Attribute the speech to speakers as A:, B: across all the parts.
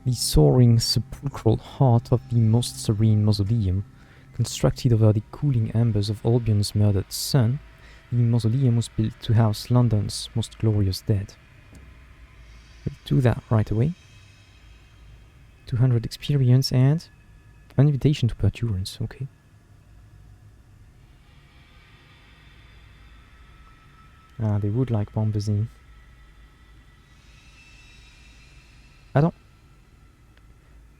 A: The soaring sepulchral heart of the most serene mausoleum, constructed over the cooling embers of Albion's murdered son, the mausoleum was built to house London's most glorious dead. We'll do that right away. 200 experience and an invitation to Perturance, okay. Ah, they would like bombazine. Attends.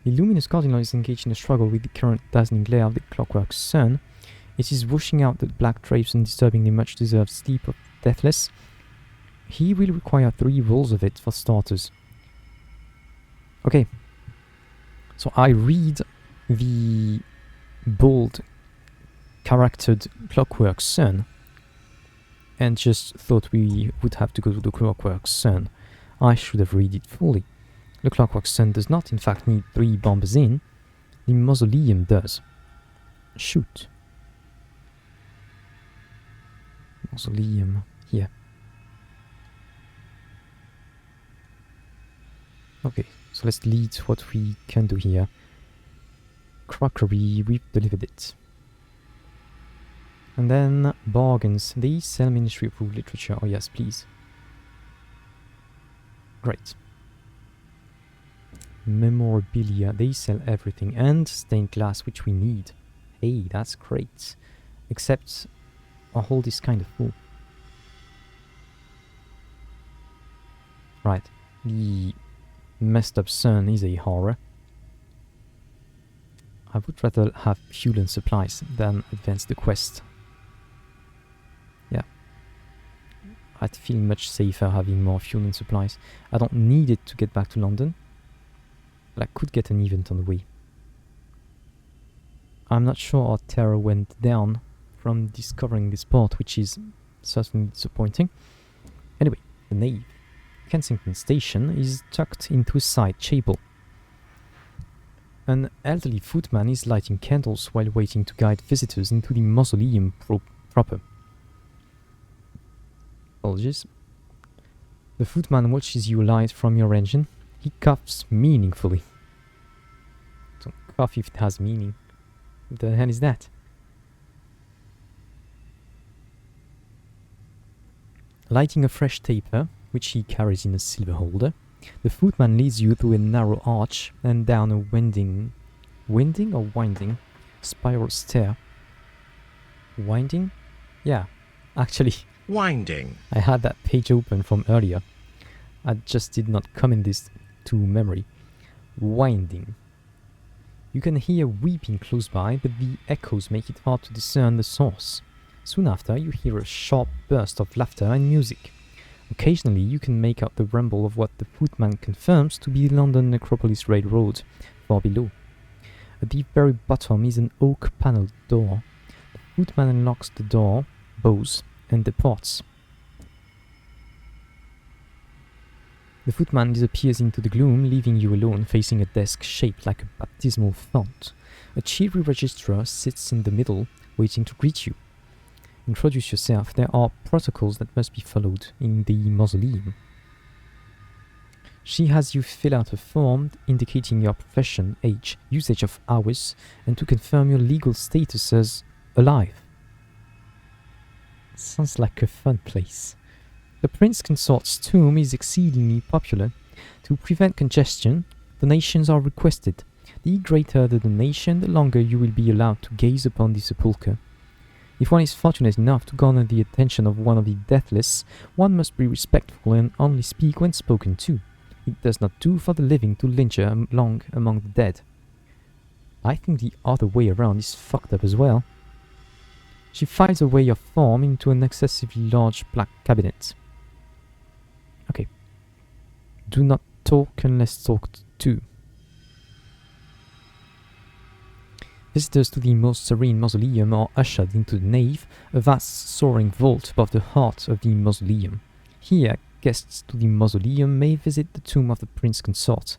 A: The luminous cardinal is engaged in a struggle with the current dazzling glare of the clockwork sun. It is washing out the black drapes and disturbing the much-deserved sleep of the deathless. He will require 3 rolls of it for starters. Okay. So I read the bold charactered clockwork sun and just thought we would have to go to the clockwork sun. I should have read it fully. The clockwork sun does not in fact need 3 bombazine. The mausoleum does. Shoot. Mausoleum here. Okay, so let's lead what we can do here. Crockery, we've delivered it. And then bargains. They sell Ministry approved literature. Oh yes, please. Great. Memorabilia. They sell everything. And stained glass, which we need. Hey, that's great. Except our hold is kind of full. Right. The messed up sun is a horror. I would rather have fuel and supplies than advance the quest. Yeah. I'd feel much safer having more fuel and supplies. I don't need it to get back to London, but I could get an event on the way. I'm not sure our terror went down from discovering this port, which is certainly disappointing. Anyway, the nave. Kensington Station is tucked into a side chapel. An elderly footman is lighting candles while waiting to guide visitors into the mausoleum proper. Apologies. The footman watches you alight from your engine. He coughs meaningfully. Don't cough if it has meaning. What the hell is that? Lighting a fresh taper, which he carries in a silver holder, the footman leads you through a narrow arch and down a winding spiral stair. Winding? Yeah, actually.
B: Winding.
A: I had that page open from earlier. I just did not comment this to memory. Winding. You can hear weeping close by, but the echoes make it hard to discern the source. Soon after, you hear a sharp burst of laughter and music. Occasionally, you can make out the rumble of what the footman confirms to be London Necropolis Railroad, far below. At the very bottom is an oak-panelled door. The footman unlocks the door, bows, and departs. The footman disappears into the gloom, leaving you alone, facing a desk shaped like a baptismal font. A cheery registrar sits in the middle, waiting to greet you. Introduce yourself. There are protocols that must be followed in the mausoleum. She has you fill out a form indicating your profession, age, usage of hours, and to confirm your legal status as alive. Sounds like a fun place. The Prince Consort's tomb is exceedingly popular. To prevent congestion, donations are requested. The greater the donation, the longer you will be allowed to gaze upon the sepulchre. If one is fortunate enough to garner the attention of one of the deathless, one must be respectful and only speak when spoken to. It does not do for the living to linger long among the dead. I think the other way around is fucked up as well. She files away your form into an excessively large black cabinet. Okay. Do not talk unless talked to. Visitors to the most serene mausoleum are ushered into the nave, a vast soaring vault above the heart of the mausoleum. Here, guests to the mausoleum may visit the tomb of the Prince Consort,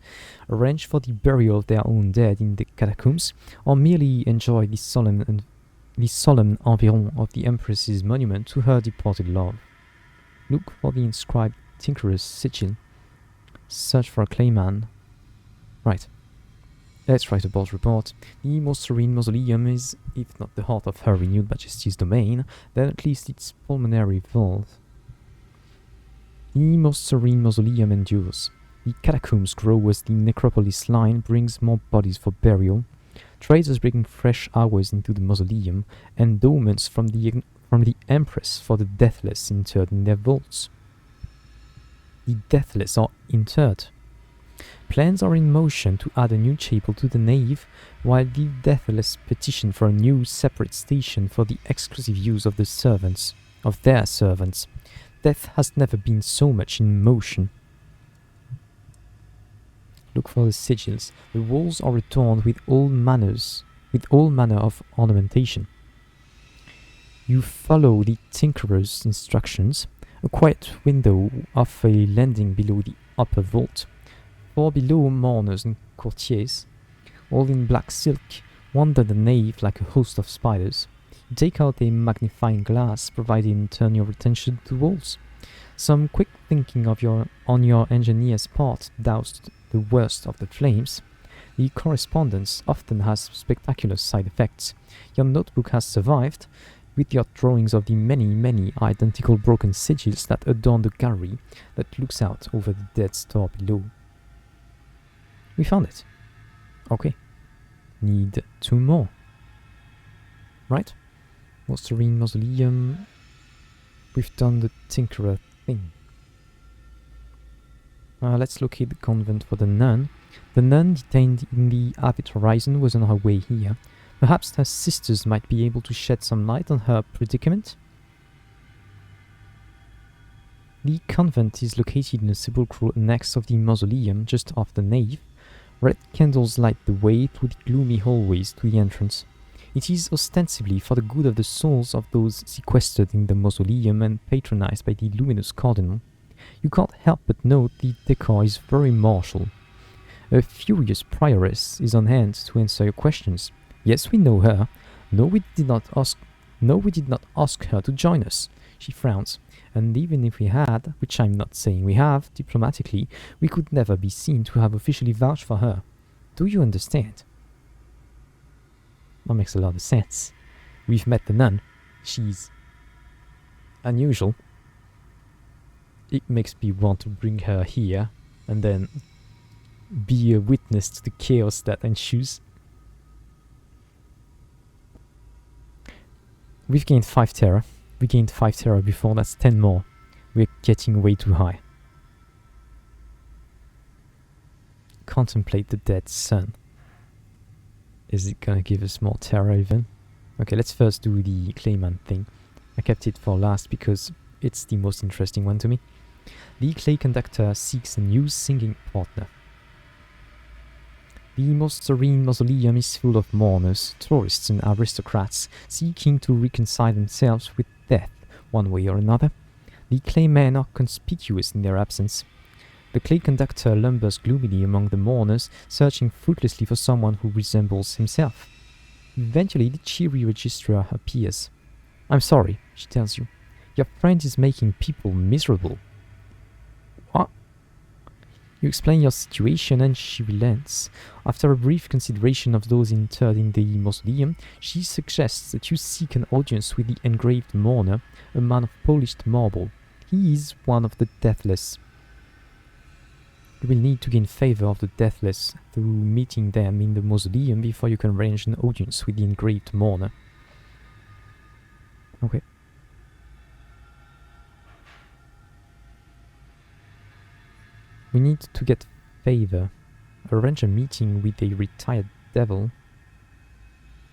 A: arrange for the burial of their own dead in the catacombs, or merely enjoy the solemn environ of the Empress's monument to her departed love. Look for the inscribed Tinkerer's sigil. Search for a clayman. Right. Let's write a bold report. The most serene mausoleum is, if not the heart of her renewed majesty's domain, then at least its pulmonary vault. The most serene mausoleum endures. The catacombs grow as the necropolis line brings more bodies for burial. Traders bring fresh hours into the mausoleum, endowments from the Empress for the deathless interred in their vaults. The deathless are interred. Plans are in motion to add a new chapel to the nave, while the deathless petition for a new separate station for the exclusive use of their servants. Death has never been so much in motion. Look for the sigils. The walls are adorned with all manner of ornamentation. You follow the tinkerer's instructions. A quiet window of a landing below the upper vault. 4 below mourners and courtiers, all in black silk, wander the nave like a host of spiders. You take out a magnifying glass, provided and turn your attention to the walls. Some quick thinking on your engineer's part doused the worst of the flames. The correspondence often has spectacular side effects. Your notebook has survived, with your drawings of the many identical broken sigils that adorn the gallery that looks out over the dead store below. We found it. Okay. Need 2 more. Right? Most Serene Mausoleum. We've done the Tinkerer thing. Let's locate the convent for the nun. The nun detained in the Avid Horizon was on her way here. Perhaps her sisters might be able to shed some light on her predicament. The convent is located in a sepulchral annex of the mausoleum just off the nave. Red candles light the way through the gloomy hallways to the entrance. It is ostensibly for the good of the souls of those sequestered in the mausoleum and patronized by the luminous cardinal. You can't help but note the decor is very martial. A furious prioress is on hand to answer your questions. Yes, we know her. No, we did not ask her to join us. She frowns. And even if we had, which I'm not saying we have, diplomatically, we could never be seen to have officially vouched for her. Do you understand? That makes a lot of sense. We've met the nun. She's unusual. It makes me want to bring her here and then be a witness to the chaos that ensues. We've gained 5 terror. We gained 5 terror before, that's 10 more. We're getting way too high. Contemplate the dead sun. Is it gonna give us more terror even? Okay, let's first do the Clayman thing. I kept it for last because it's the most interesting one to me. The clay conductor seeks a new singing partner. The most serene mausoleum is full of mourners, tourists and aristocrats seeking to reconcile themselves with death one way or another. The claymen are conspicuous in their absence. The clay conductor lumbers gloomily among the mourners, searching fruitlessly for someone who resembles himself. Eventually, the cheery registrar appears. "I'm sorry," she tells you. "Your friend is making people miserable." What? You explain your situation and she relents. After a brief consideration of those interred in the mausoleum, she suggests that you seek an audience with the engraved mourner, a man of polished marble. He is one of the deathless. You will need to gain favor of the deathless through meeting them in the mausoleum before you can arrange an audience with the engraved mourner. Okay. We need to get favor. Arrange a meeting with a retired devil.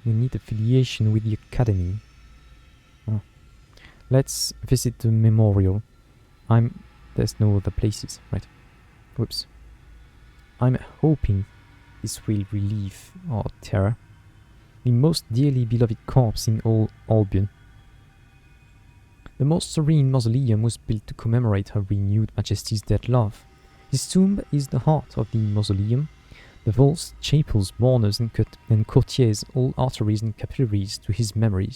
A: We need affiliation with the academy. Oh. Let's visit the memorial. There's no other places, right? Whoops. I'm hoping this will relieve our terror. The most dearly beloved corpse in all Albion. The most serene mausoleum was built to commemorate her renewed majesty's dead love. His tomb is the heart of the mausoleum. The vaults, chapels, mourners, and courtiers, all arteries and capillaries to his memory.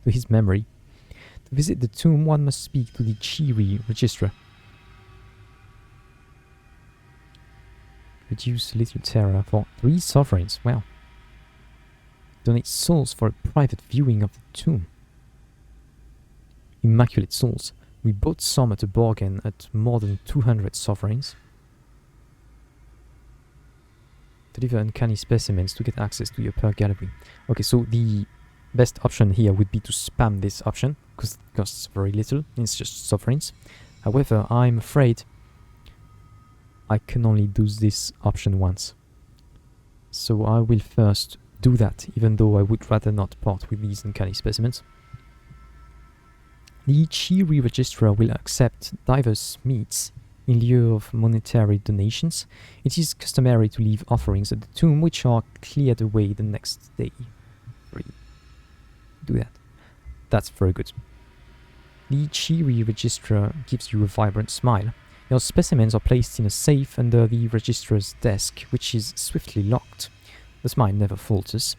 A: To visit the tomb, one must speak to the cheery registrar. Reduce Little Terror for 3 sovereigns. Wow. Donate souls for a private viewing of the tomb. Immaculate Souls. We bought some at a bargain at more than 200 sovereigns. Deliver uncanny specimens to get access to your Pearl Gallery. Okay, so the best option here would be to spam this option, because it costs very little, it's just sovereigns. However, I'm afraid I can only do this option once. So I will first do that, even though I would rather not part with these uncanny specimens. The Chiri Registrar will accept diverse meats in lieu of monetary donations. It is customary to leave offerings at the tomb, which are cleared away the next day. Do that. That's very good. The Chiri Registrar gives you a vibrant smile. Your specimens are placed in a safe under the registrar's desk, which is swiftly locked. The smile never falters.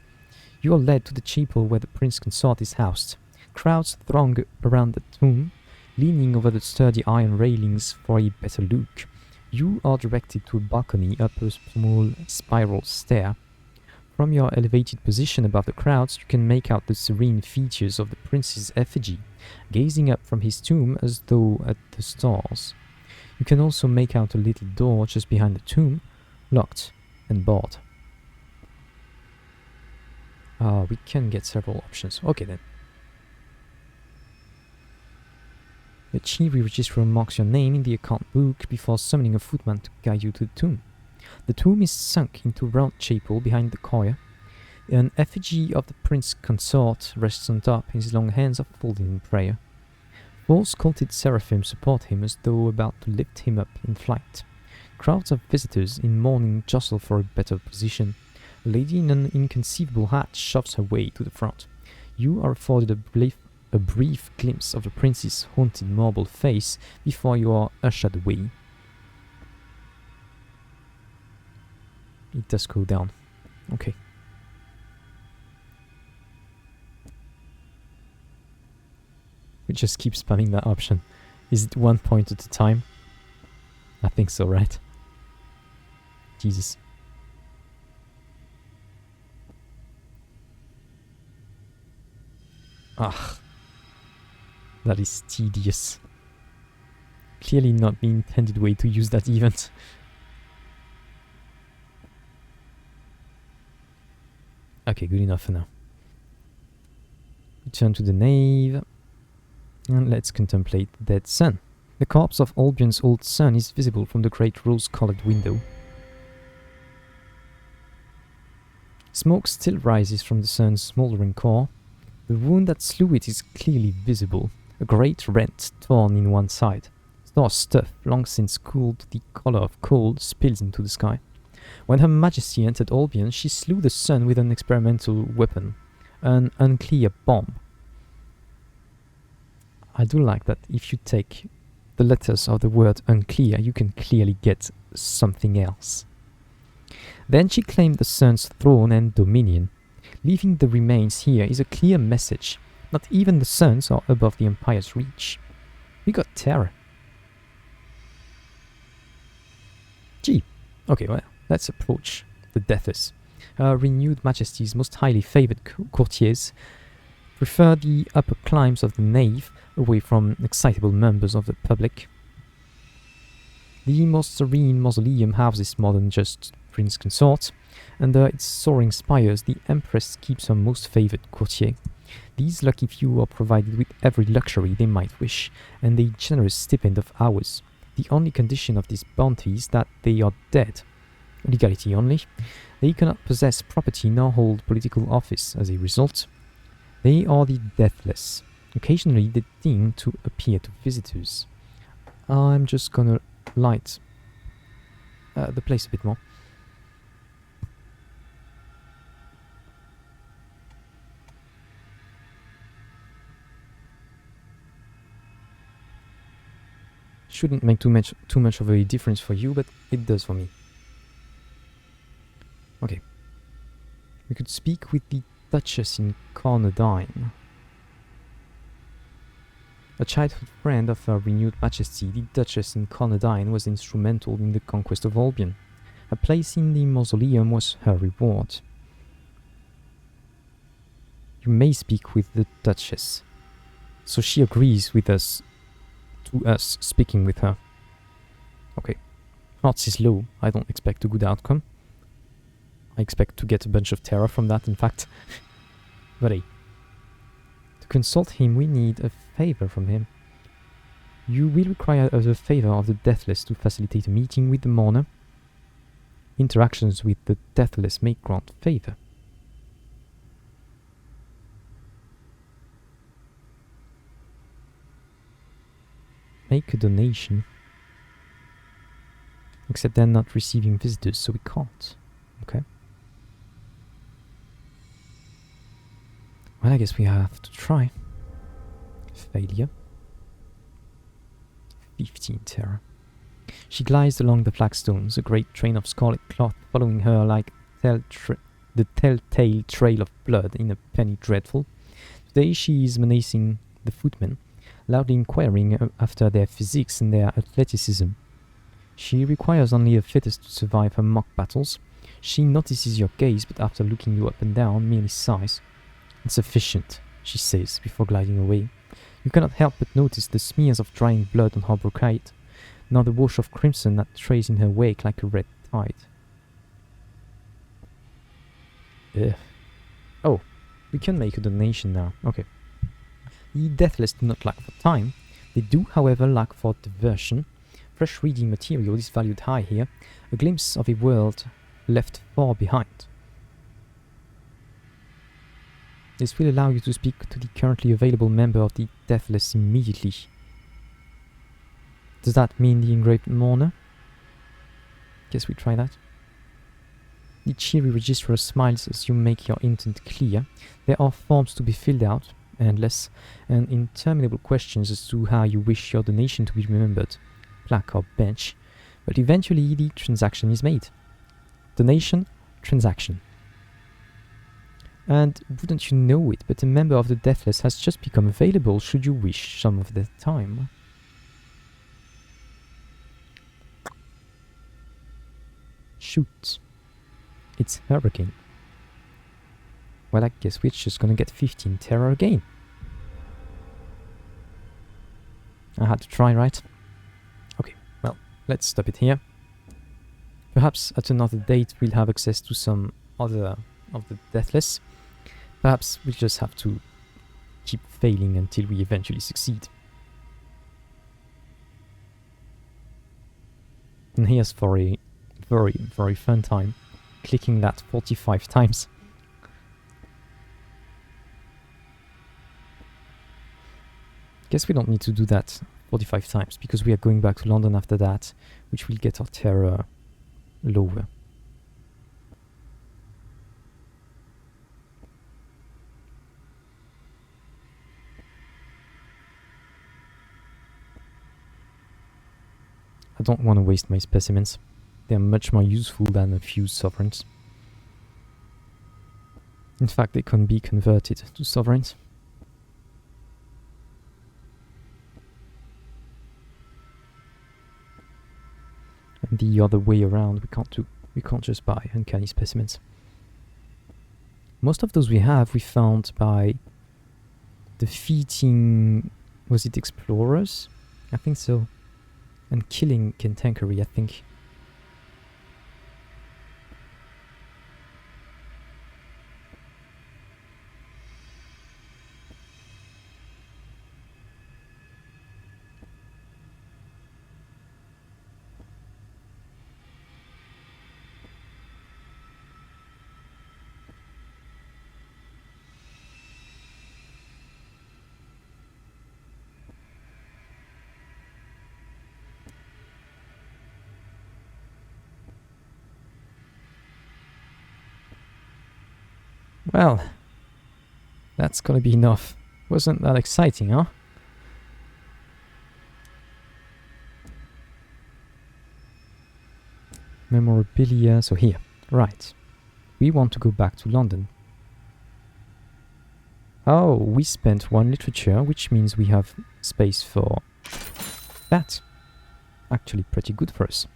A: You are led to the chapel where the prince consort is housed. Crowds throng around the tomb, leaning over the sturdy iron railings for a better look. You are directed to a balcony up a small spiral stair. From your elevated position above the crowds, you can make out the serene features of the prince's effigy, gazing up from his tomb as though at the stars. You can also make out a little door just behind the tomb, locked and barred. We can get several options. Okay then. The Chiri Registrar marks your name in the account book before summoning a footman to guide you to the tomb. The tomb is sunk into a round chapel behind the choir. An effigy of the prince consort rests on top, his long hands are folded in prayer. 4 sculpted seraphim support him as though about to lift him up in flight. Crowds of visitors in mourning jostle for a better position. A lady in an inconceivable hat shoves her way to the front. You are afforded a brief glimpse of the prince's haunted marble face before you are ushered away. It does go down. Okay. We just keep spamming that option. Is it 1 point at a time? I think so, right? Jesus. Ah. That is tedious. Clearly not the intended way to use that event. Okay, good enough for now. Return to the nave. And let's contemplate the dead sun. The corpse of Albion's old son is visible from the great rose-colored window. Smoke still rises from the sun's smouldering core. The wound that slew it is clearly visible. A great rent torn in one side. Star stuff, long since cooled to the color of coal, spills into the sky. When Her Majesty entered Albion, she slew the sun with an experimental weapon, an unclear bomb. I do like that if you take the letters of the word unclear, you can clearly get something else. Then she claimed the sun's throne and dominion. Leaving the remains here is a clear message. Not even the suns are above the Empire's reach. We got terror. Gee. Okay, well, let's approach the Deathers. Her renewed Majesty's most highly favoured courtiers prefer the upper climbs of the nave, away from excitable members of the public. The most serene mausoleum houses more than just prince consort. Under its soaring spires, the Empress keeps her most favoured courtier. These lucky few are provided with every luxury they might wish, and a generous stipend of hours. The only condition of this bounty is that they are dead. Legality only. They cannot possess property nor hold political office as a result. They are the deathless. Occasionally they deign to appear to visitors. I'm just gonna light the place a bit more. Shouldn't make too much of a difference for you, but it does for me. Okay. We could speak with the Duchess in Cornadine. A childhood friend of Her Renewed Majesty, the Duchess in Cornadine was instrumental in the conquest of Albion. A place in the mausoleum was her reward. You may speak with the Duchess. So she agrees with us, to us speaking with her. Okay. Odds is low. I don't expect a good outcome. I expect to get a bunch of terror from that, in fact. But hey. To consult him, we need a favor from him. You will require the favor of the Deathless to facilitate a meeting with the mourner. Interactions with the Deathless may grant favor. Make a donation. Except they're not receiving visitors, so we can't. Okay. Well, I guess we have to try. Failure. 15 terror. She glides along the flagstones, a great train of scarlet cloth following her like the telltale trail of blood in a penny dreadful. Today she is menacing the footmen, loudly inquiring after their physiques and their athleticism. She requires only a fittest to survive her mock battles. She notices your gaze, but after looking you up and down, merely sighs. Insufficient, she says, before gliding away. You cannot help but notice the smears of drying blood on her brocade, nor the wash of crimson that trails in her wake like a red tide. Oh, we can make a donation now. Okay. The Deathless do not lack for time. They do, however, lack for diversion. Fresh reading material is valued high here. A glimpse of a world left far behind. This will allow you to speak to the currently available member of the Deathless immediately. Does that mean the engraved mourner? Guess we try that. The cheery registrar smiles as you make your intent clear. There are forms to be filled out, endless and interminable questions as to how you wish your donation to be remembered, plaque or bench, but eventually the transaction is made. Donation, transaction. And wouldn't you know it, but a member of the Deathless has just become available should you wish some of their time. Shoot. It's her again. Well, I guess we're just gonna get 15 terror again. I had to try, right? Okay, well, let's stop it here. Perhaps at another date we'll have access to some other of the Deathless. Perhaps we just have to keep failing until we eventually succeed. And here's for a very, very fun time, clicking that 45 times. Guess we don't need to do that 45 times, because we are going back to London after that, which will get our terror lower. I don't want to waste my specimens. They are much more useful than a few sovereigns. In fact, they can be converted to sovereigns. And the other way around, we can't just buy uncanny specimens. Most of those we have, we found by defeating, was it explorers? I think so. And killing Kentankery, I think. Well, that's gonna be enough. Wasn't that exciting, huh? Memorabilia, so here, right. We want to go back to London. Oh, we spent one literature, which means we have space for that. Actually pretty good for us.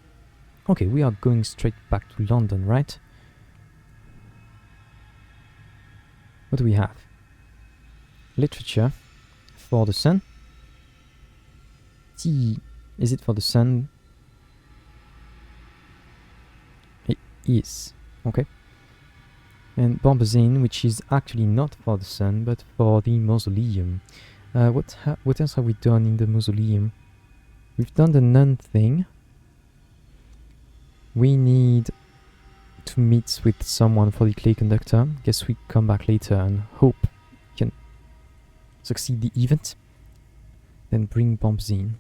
A: Okay, we are going straight back to London, right? What do we have? Literature for the sun. T. Is it for the sun? It is. Okay. And Bombazine, which is actually not for the sun, but for the Mausoleum. What else have we done in the Mausoleum? We've done the nun thing. We need to meet with someone for the clay conductor. Guess we come back later and hope we can succeed the event. Then bring Bombazine.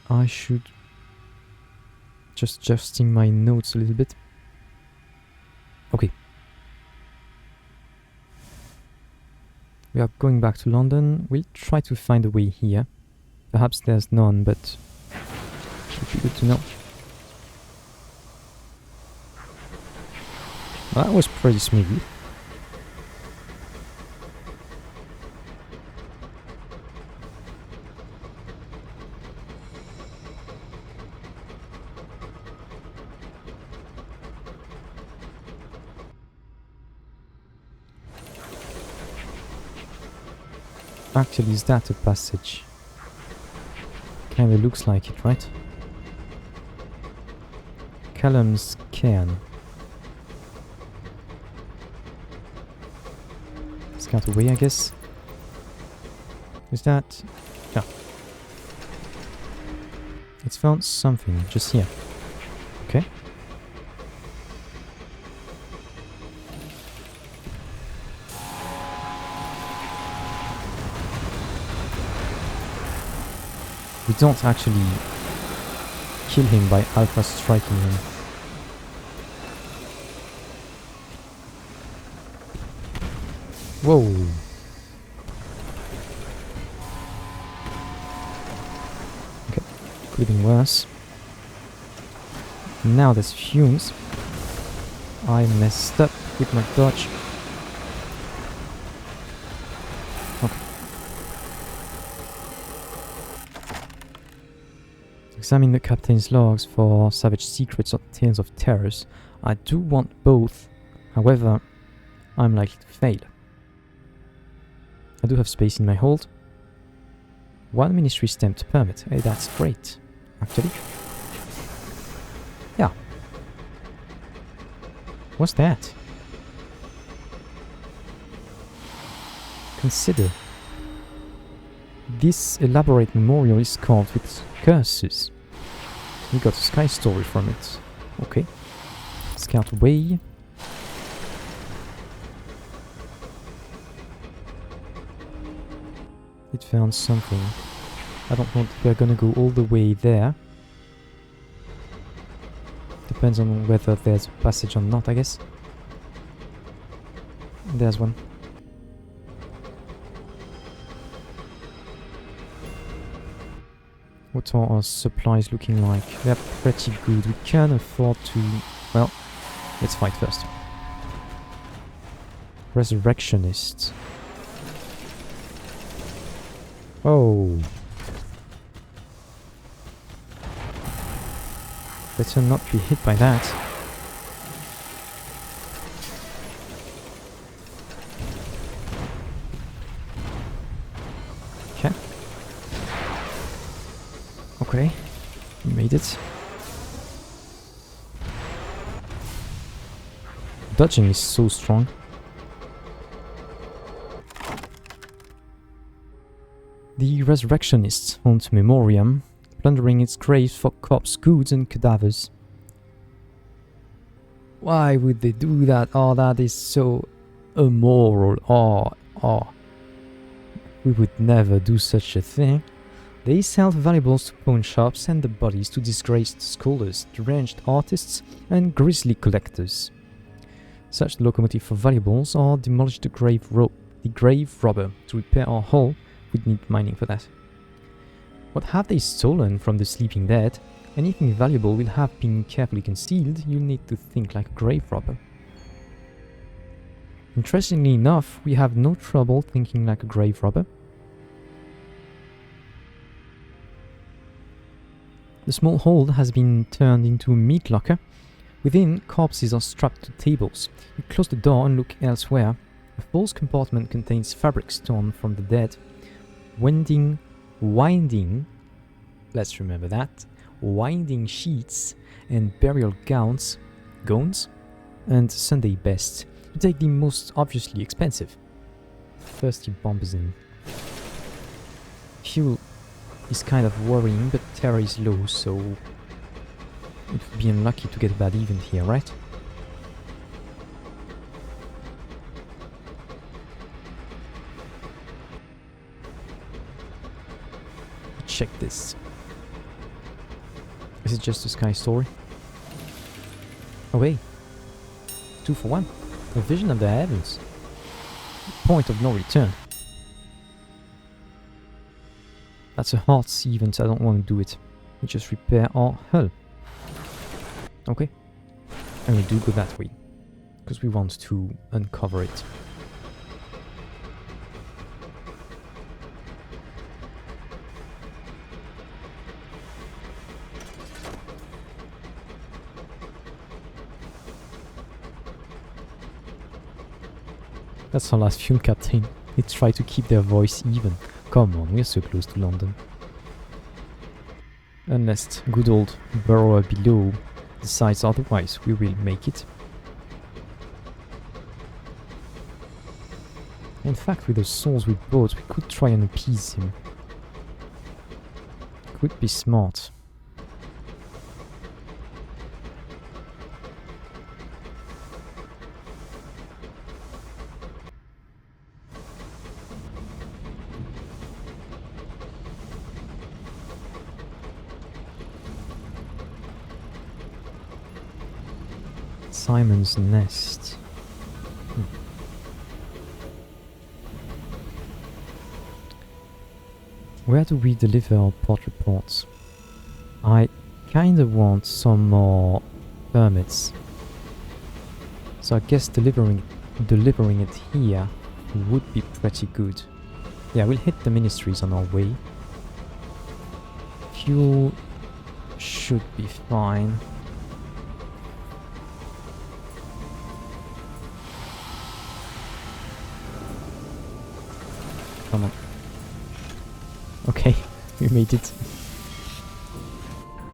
A: I should just adjusting my notes a little bit. Okay. We are going back to London. We'll try to find a way here. Perhaps there's none, but it would be good to know. Well, that was pretty smooth. Actually, is that a passage? Kinda looks like it, right? Callum's cairn. Scout away, I guess. Is that... yeah. It's found something just here. Okay. We don't actually kill him by alpha striking him. Whoa! Okay, could have been worse. Now there's fumes. I messed up with my dodge. Examine the captain's logs for savage secrets or tales of terrors. I do want both, however, I'm likely to fail. I do have space in my hold. 1 ministry stamped permit. Hey, that's great, actually. Yeah. What's that? Consider. This elaborate memorial is carved with curses. We got a sky story from it. Okay. Scout away. It found something. I don't know if we're gonna go all the way there. Depends on whether there's a passage or not, I guess. There's one. What are our supplies looking like? They're pretty good. We can afford to... well, let's fight first. Resurrectionists. Oh. Better not be hit by that. Okay. Okay. We made it. Dodging is so strong. The resurrectionists haunt Memoriam, plundering its graves for corpse goods and cadavers. Why would they do that? Oh, that is so immoral. Oh. We would never do such a thing. They sell valuables to pawn shops and the bodies to disgraced scholars, deranged artists, and grisly collectors. Such locomotive for valuables or demolish the grave robber. To repair our hull, we'd need mining for that. What have they stolen from the sleeping dead? Anything valuable will have been carefully concealed. You'll need to think like a grave robber. Interestingly enough, we have no trouble thinking like a grave robber. The small hold has been turned into a meat locker. Within, corpses are strapped to tables. You close the door and look elsewhere. A false compartment contains fabrics torn from the dead. Winding, let's remember that, winding sheets and burial gowns, and Sunday best. You take the most obviously expensive. Thirsty bombers in. Fuel is kind of worrying, but terror is low, so it would be unlucky to get a bad event here, right? Check this. Is it just a sky story? Oh wait. 2 for 1. A vision of the heavens. Point of no return. That's a hard sea event, I don't want to do it. We just repair our hull. Okay. And we do go that way. Because we want to uncover it. That's our last fuel captain. They try to keep their voice even. Come on, we're so close to London. Unless good old Burrower below decides otherwise, we will make it. In fact, with the souls we bought, we could try and appease him. Could be smart. Simon's Nest. Where do we deliver our port reports? I kinda want some more permits. So I guess delivering it here would be pretty good. Yeah, we'll hit the ministries on our way. Fuel should be fine. Come on. Okay, we made it.